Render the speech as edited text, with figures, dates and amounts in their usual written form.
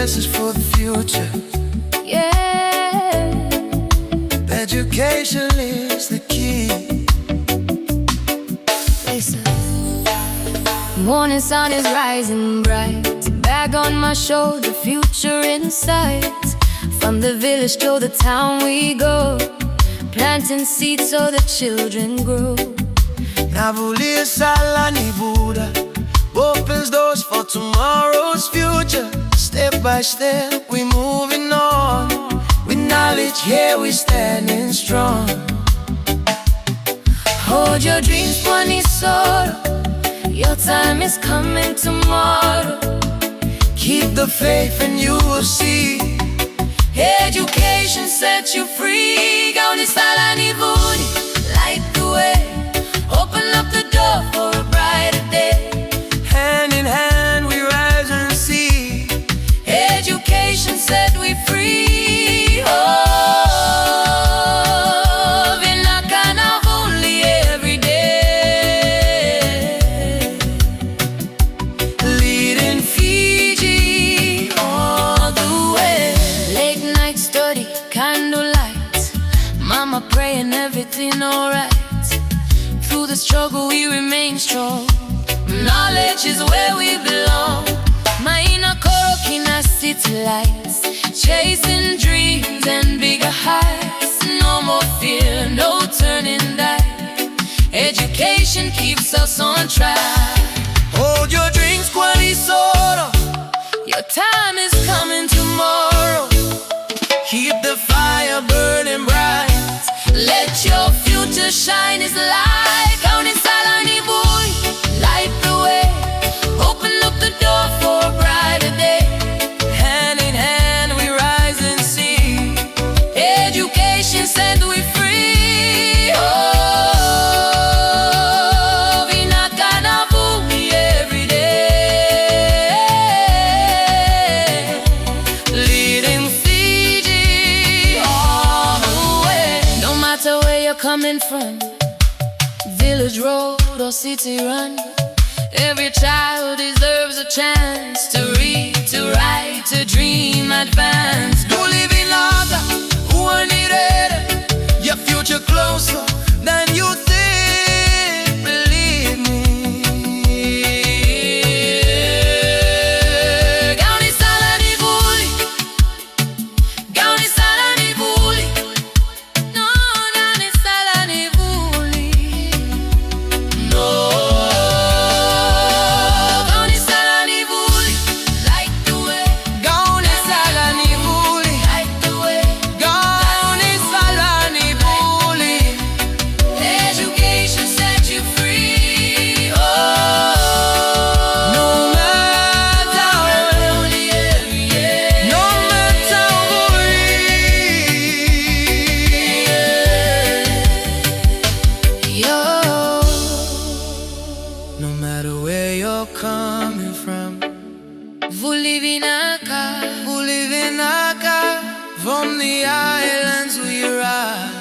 message for the future. Yeah, Education is the key. listen. Morning sun is rising bright, bag on my shoulder, future in sight. From the village to the town we go, planting seeds so the children grow. Navulia Salani Buddha opens doors for tomorrow's future. Step by step we moving on. With knowledge here we standing strong. Hold your dreams, Soro. Your time is coming tomorrow. Keep the faith and you will see. Education set you free. Gauni Salani Budi, light the way. Open up the door for a brighter day. Hand in hand we rise and see. Education set we free. Oh, vinakana only every day. Leading Fiji all the way. Late night study, candlelight. Mama praying everything alright. Through the struggle we remain strong. Knowledge is where we belong. Maina Korokina city lights, chasing dreams and bigger heights. No more fear, no turning back. Education keeps us on track. Hold your drinks, Kwali Soro. Your time is coming tomorrow. Keep the fire burning bright. Let your future shine as light. Gauni Salani boy, light the way. Open up the door for a brighter day. Hand in hand we rise and see. Education set we free. Oh, vinakana bumi every day. Leading Fiji all the way. No matter where you're coming from, village, road or city run, every child deserves a chance to read, to write, to dream, advance. Don't live in Laga, who are needed. Your future closer than you think, believe me. Gauni Salani Buli, Gauni Salani Buli. No, Gauni Salani Buli. No, Gauni Salani Buli, light the way. Gauni Salani Buli, Light the way. Gauni Salani Buli. Education set you free. Oh, No matter only every year. no matter Yo, no matter where you're coming from, Vulivinaka. who live in Aka, from the islands we ride.